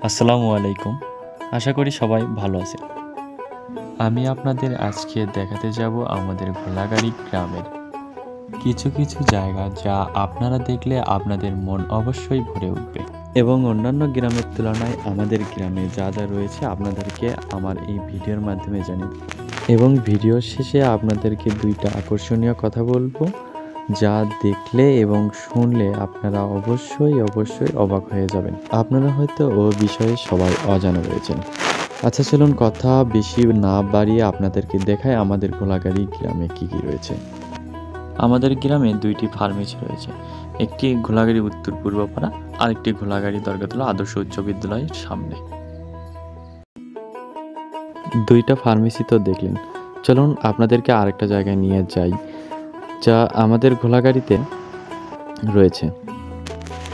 আসসালামু আলাইকুম। আশা করি সবাই ভালো আছেন। আমি আপনাদের আজকে দেখাতে যাব আমাদের ঘোলাগাড়ি গ্রামের কিছু কিছু জায়গা যা আপনারা দেখলে আপনাদের মন অবশ্যই ভরে উঠবে এবং অন্যান্য গ্রামের তুলনায় আমাদের গ্রামে যা যা রয়েছে আপনাদেরকে আমার এই ভিডিওর মাধ্যমে জানিয়ে দেব। এবং ভিডিওর শেষে আপনাদেরকে দুইটা আকর্ষণীয় কথা বলবো, যা দেখলে এবং শুনলে আপনারা অবশ্যই অবাক হয়ে যাবেন। আপনারা হয়তো ও বিষয়ে সবাই অজানা রয়েছেন। আচ্ছা, চলুন কথা বেশি না বাড়িয়ে আপনাদেরকে দেখায় আমাদের ঘোলাগাড়ি গ্রামে কি কি রয়েছে। আমাদের গ্রামে দুইটি ফার্মেসি রয়েছে, একটি ঘোলাগাড়ি উত্তর পূর্বপাড়া আর একটি ঘোলাগাড়ি দরগাতলা আদর্শ উচ্চ বিদ্যালয়ের সামনে। দুইটা ফার্মেসি তো দেখলেন, চলুন আপনাদেরকে আরেকটা জায়গায় নিয়ে যাই যা আমাদের ঘোলাগাড়িতে রয়েছে।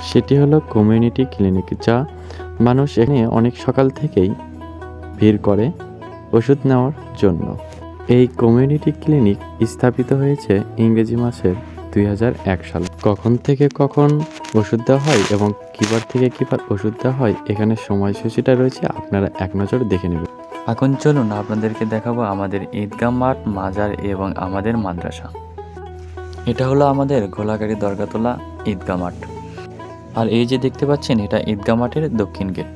সেটি হলো কমিউনিটি ক্লিনিক, যা মানুষ এখানে অনেক সকাল থেকেই ভিড় করে ওষুধ নেওয়ার জন্য। এই কমিউনিটি ক্লিনিক স্থাপিত হয়েছে ইংরেজি মাসের 2001 সালে। কখন থেকে কখন ওষুধ দেওয়া হয় এবং কিবার থেকে কিবার ওষুধ দেওয়া হয়, এখানে সময়সূচিটা রয়েছে, আপনারা এক নজর দেখে নেবেন। এখন চলুন আপনাদেরকে দেখাবো আমাদের ঈদগাহ মাঠ, মাজার এবং আমাদের মাদ্রাসা। এটা হলো আমাদের ঘোলাগাড়ি দরগাতলা ঈদগাহ মাঠ। আর এই যে দেখতে পাচ্ছেন, এটা ঈদগাহ মাঠের দক্ষিণ গেট।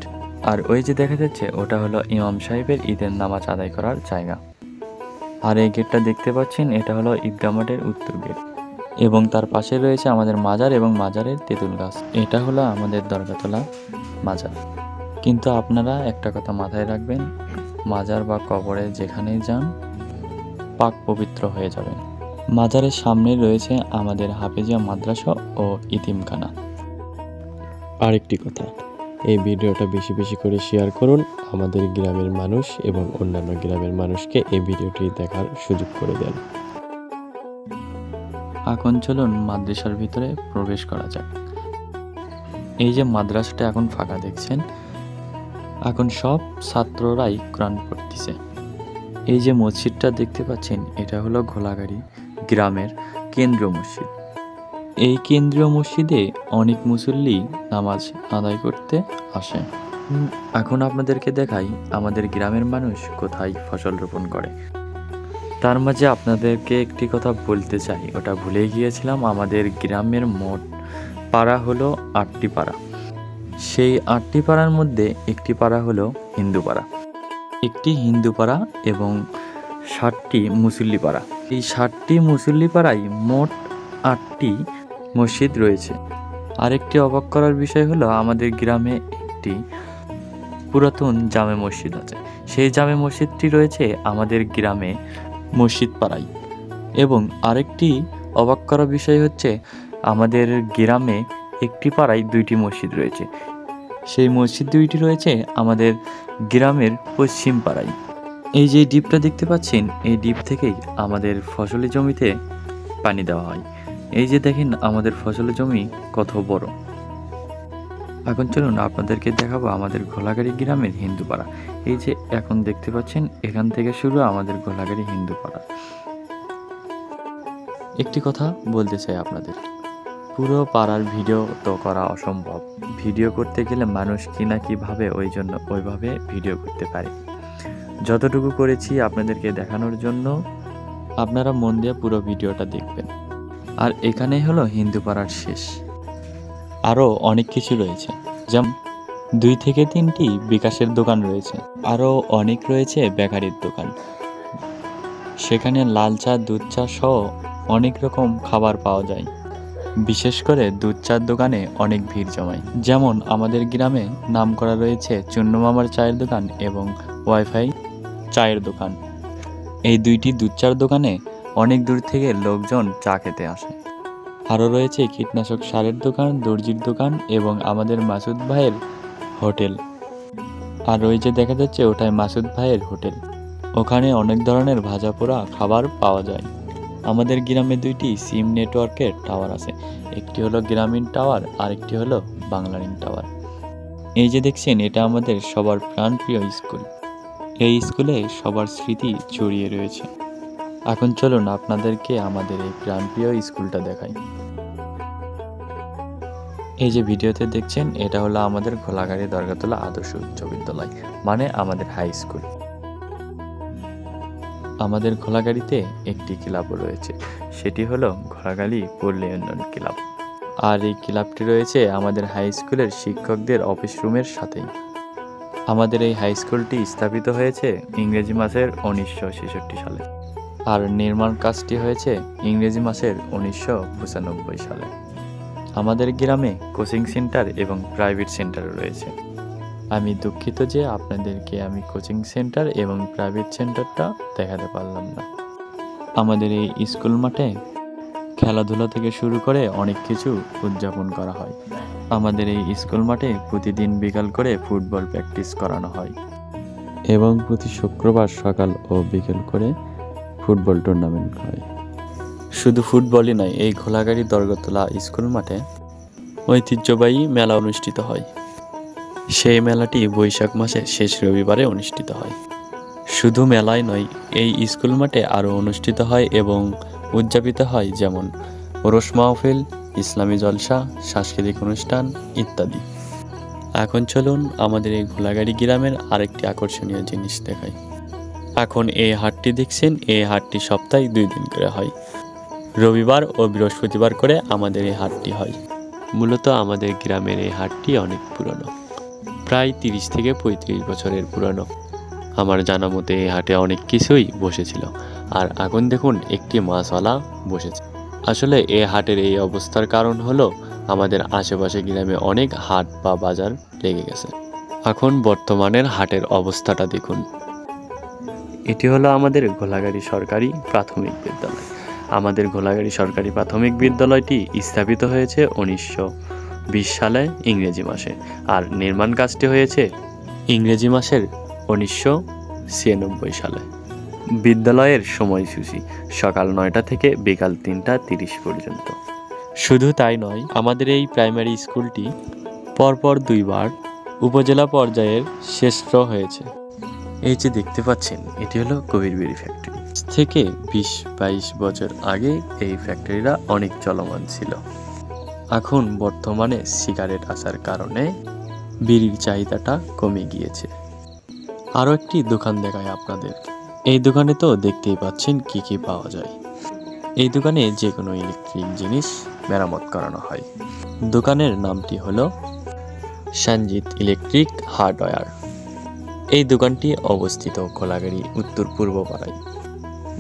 আর ওই যে দেখা যাচ্ছে, ওটা হলো ইমাম সাহেবের ঈদের নামাজ আদায় করার জায়গা। আর এই গেটটা দেখতে পাচ্ছেন, এটা হলো ঈদগাহ মাঠের উত্তর গেট। এবং তার পাশে রয়েছে আমাদের মাজার এবং মাজারের তেঁতুল গাছ। এটা হলো আমাদের দরগাতলা মাজার। কিন্তু আপনারা একটা কথা মাথায় রাখবেন, মাজার বা কবরে যেখানেই যান পাক পবিত্র হয়ে যাবেন। মাজারের সামনে রয়েছে আমাদের হাফেজিয়া মাদ্রাসা ও ইতিমখানা। আরেকটি কথা, এই ভিডিওটা বেশি বেশি করে শেয়ার করুন। আমাদের গ্রামের মানুষ এবং অন্যান্য গ্রামের মানুষকে এই ভিডিওটি দেখার সুযোগ করে দেন। এখন চলুন মাদ্রাসার ভিতরে প্রবেশ করা যাক। এই যে মাদ্রাসাটা এখন ফাঁকা দেখছেন, এখন সব ছাত্ররাই কোরআন পড়তেছে। এই যে মসজিদটা দেখতে পাচ্ছেন, এটা হলো ঘোলাগাড়ি গ্রামের কেন্দ্রীয় মসজিদ। এই কেন্দ্রীয় মসজিদে অনেক মুসল্লি নামাজ আদায় করতে আসে। এখন আপনাদেরকে দেখাই আমাদের গ্রামের মানুষ কোথায় ফসল রোপণ করে। তার মাঝে আপনাদেরকে একটি কথা বলতে চাই, ওটা ভুলে গিয়েছিলাম। আমাদের গ্রামের মোট পাড়া হলো 8টি পাড়া। সেই 8টি পাড়ার মধ্যে একটি পাড়া হলো হিন্দু পাড়া, একটি হিন্দু পাড়া এবং 60টি মুসল্লি পাড়া। এই 60টি মুসল্লি পাড়ায় মোট 8টি মসজিদ রয়েছে। আরেকটি অবাক করার বিষয় হলো, আমাদের গ্রামে একটি পুরাতন জামে মসজিদ আছে। সেই জামে মসজিদটি রয়েছে আমাদের গ্রামে মসজিদ পাড়ায়। এবং আরেকটি অবাক করার বিষয় হচ্ছে, আমাদের গ্রামে একটি পাড়ায় 2টি মসজিদ রয়েছে। সেই মসজিদ 2টি রয়েছে আমাদের গ্রামের পশ্চিম পাড়ায়। এই যে ডিপটা দেখতে পাচ্ছেন, এই ডিপ থেকেই আমাদের ফসলি জমিতে পানি দেওয়া হয়। এই যে দেখেন আমাদের ফসলের জমি কত বড়। এখন চলুন আপনাদেরকে দেখাবো আমাদের ঘোলাগাড়ি গ্রামের হিন্দু পাড়া। এই যে এখন দেখতে পাচ্ছেন, এখান থেকে শুরু আমাদের ঘোলাগাড়ি হিন্দু পাড়া। একটি কথা বলতে চাই আপনাদের, পুরো পাড়ার ভিডিও তো করা অসম্ভব। ভিডিও করতে গেলে মানুষ কি না কি ভাবে, ওই জন্য ওইভাবে ভিডিও করতে পারে। যতটুকু করেছি আপনাদেরকে দেখানোর জন্য, আপনারা মন দিয়ে পুরো ভিডিওটা দেখবেন। আর এখানেই হলো হিন্দু পাড়ার শেষ। আরও অনেক কিছু রয়েছে, যেমন 2 থেকে 3টি বিকাশের দোকান রয়েছে। আরও অনেক রয়েছে বেকারির দোকান। সেখানে লাল চা, দুধ চা সহ অনেক রকম খাবার পাওয়া যায়। বিশেষ করে দুধ চার দোকানে অনেক ভিড় জমায়। যেমন আমাদের গ্রামে নাম করা রয়েছে চুন্নু মামার চায়ের দোকান এবং ওয়াইফাই চায়ের দোকান। এই 2টি দুধ চার দোকানে অনেক দূর থেকে লোকজন চা খেতে আসে। আরও রয়েছে কীটনাশক সারের দোকান, দর্জির দোকান এবং আমাদের মাসুদ ভাইয়ের হোটেল। আর ওই যে দেখা যাচ্ছে, ওটাই মাসুদ ভাইয়ের হোটেল। ওখানে অনেক ধরনের ভাজা পোড়া খাবার পাওয়া যায়। আমাদের গ্রামে 2টি সিম নেটওয়ার্কের টাওয়ার আছে, একটি হলো গ্রামীণ টাওয়ার আর একটি হলো বাংলালিংক টাওয়ার। এই যে দেখছেন, এটা আমাদের সবার প্রাণপ্রিয় স্কুল। এই স্কুলে সবার স্মৃতি জড়িয়ে রয়েছে। এখন চলুন আপনাদেরকে আমাদের এই প্রাণপ্রিয় স্কুলটা দেখাই। এই যে ভিডিওতে দেখছেন এটা হলো আমাদের ঘোলাগাড়ি দরগাতলা আদর্শ উচ্চ বিদ্যালয়, মানে আমাদের হাই স্কুল। আমাদের ঘোলাগাড়িতে একটি ক্লাবও রয়েছে, সেটি হলো ঘোলাগাড়ি পল্লী উন্নয়ন ক্লাব। আর এই ক্লাবটি রয়েছে আমাদের হাই স্কুলের শিক্ষকদের অফিস রুমের সাথেই। আমাদের এই হাই স্কুলটি স্থাপিত হয়েছে ইংরেজি মাসের 1966 সালে, আর নির্মাণ কাজটি হয়েছে ইংরেজি মাসের 1995 সালে। আমাদের গ্রামে কোচিং সেন্টার এবং প্রাইভেট সেন্টার রয়েছে। আমি দুঃখিত যে আপনাদেরকে আমি কোচিং সেন্টার এবং প্রাইভেট সেন্টারটা দেখাতে পারলাম না। আমাদের এই স্কুল মাঠে খেলাধুলা থেকে শুরু করে অনেক কিছু উদযাপন করা হয়। আমাদের এই স্কুল মাঠে প্রতিদিন বিকাল করে ফুটবল প্র্যাকটিস করানো হয় এবং প্রতি শুক্রবার সকাল ও বিকেল করে ফুটবল টুর্নামেন্ট হয়। শুধু ফুটবলই নয়, এই ঘোলাগাড়ি দরগাতলা স্কুল মাঠে ঐতিহ্যবাহী মেলা অনুষ্ঠিত হয়। সেই মেলাটি বৈশাখ মাসের শেষ রবিবারে অনুষ্ঠিত হয়। শুধু মেলায় নয়, এই স্কুল মাঠে আরও অনুষ্ঠিত হয় এবং উদযাপিত হয়, যেমন ওরস মাহফিল, ইসলামী জলসা, সাংস্কৃতিক অনুষ্ঠান ইত্যাদি। এখন চলুন আমাদের এই ঘোলাগাড়ি গ্রামের আরেকটি আকর্ষণীয় জিনিস দেখাই। এখন এই হাটটি দেখছেন, এই হাটটি সপ্তাহে 2 দিন করে হয়। রবিবার ও বৃহস্পতিবার করে আমাদের এই হাটটি হয়। মূলত আমাদের গ্রামের এই হাটটি অনেক পুরনো, প্রায় 30 থেকে 35 বছরের পুরনো। আমার জানা মতে এই হাটে অনেক কিছুই বসেছিল। আর এখন দেখুন একটি মাছওয়ালা বসেছে। আসলে এই হাটের এই অবস্থার কারণ হলো আমাদের আশেপাশে গ্রামে অনেক হাট বা বাজার লেগে গেছে। এখন বর্তমানের হাটের অবস্থাটা দেখুন। এটি হলো আমাদের ঘোলাগাড়ি সরকারি প্রাথমিক বিদ্যালয়। আমাদের ঘোলাগাড়ি সরকারি প্রাথমিক বিদ্যালয়টি স্থাপিত হয়েছে 1920 সালে ইংরেজি মাসে, আর নির্মাণ কাজটি হয়েছে ইংরেজি মাসের 1996 সালে। বিদ্যালয়ের সময়সূচি সকাল 9টা থেকে বিকাল 3টা 30 পর্যন্ত। শুধু তাই নয়, আমাদের এই প্রাইমারি স্কুলটি পরপর 2 বার উপজেলা পর্যায়ের শ্রেষ্ঠ হয়েছে। এই যে দেখতে পাচ্ছেন, এটি হলো কবির বিড়ি ফ্যাক্টরি। থেকে 20-22 বছর আগে এই ফ্যাক্টরিটা অনেক চলমান ছিল। এখন বর্তমানে সিগারেট আসার কারণে বিড়ির চাহিদাটা কমে গিয়েছে। আরও একটি দোকান দেখায় আপনাদের। এই দোকানে তো দেখতেই পাচ্ছেন কি কি পাওয়া যায়। এই দোকানে যে কোনো ইলেকট্রিক জিনিস মেরামত করানো হয়। দোকানের নামটি হলো সঞ্জিত ইলেকট্রিক হার্ডওয়্যার। এই দোকানটি অবস্থিত ঘোলাগাড়ি উত্তর পূর্ব পাড়ায়,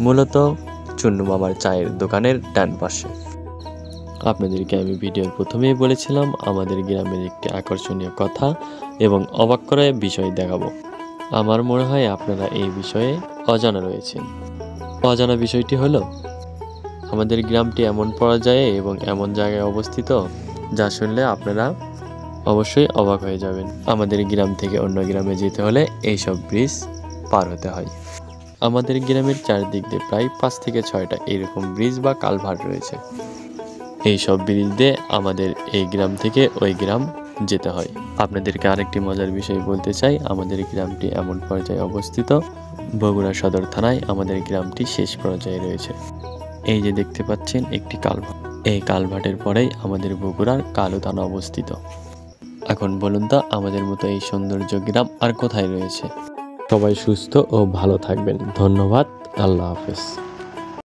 মূলত চুন্নু মামার চায়ের দোকানের ডান পাশে। আপনাদেরকে আমি ভিডিওর প্রথমেই বলেছিলাম আমাদের গ্রামের একটি আকর্ষণীয় কথা এবং অবাক করা বিষয় দেখাবো। আমার মনে হয় আপনারা এই বিষয়ে অজানা রয়েছেন। অজানা বিষয়টি হলো আমাদের গ্রামটি এমন পর্যায়ে এবং এমন জায়গায় অবস্থিত যা শুনলে আপনারা অবশ্যই অবাক হয়ে যাবেন। আমাদের গ্রাম থেকে অন্য গ্রামে যেতে হলে এইসব ব্রিজ পার হতে হয়। আমাদের গ্রামের চারদিক দিয়ে প্রায় 5 থেকে 6টা এরকম ব্রিজ বা কালভার্ট রয়েছে। এই সব ব্রিজ দিয়ে আমাদের এই গ্রাম থেকে ওই গ্রাম যেতে হয়। আপনাদেরকে আরেকটি মজার বিষয় বলতে চাই, আমাদের গ্রামটি এমন পর্যায়ে অবস্থিত, বগুড়া সদর থানায় আমাদের গ্রামটি শেষ পর্যায়ে রয়েছে। এই যে দেখতে পাচ্ছেন একটি কালভার্ট, এই কালভার্টের পরেই আমাদের বগুড়ার কালু থানা অবস্থিত। এখন বলুন তো আমাদের মতো এই সৌন্দর্য গ্রাম আর কোথায় রয়েছে? সবাই সুস্থ ও ভালো থাকবেন। ধন্যবাদ। আল্লাহ হাফেজ।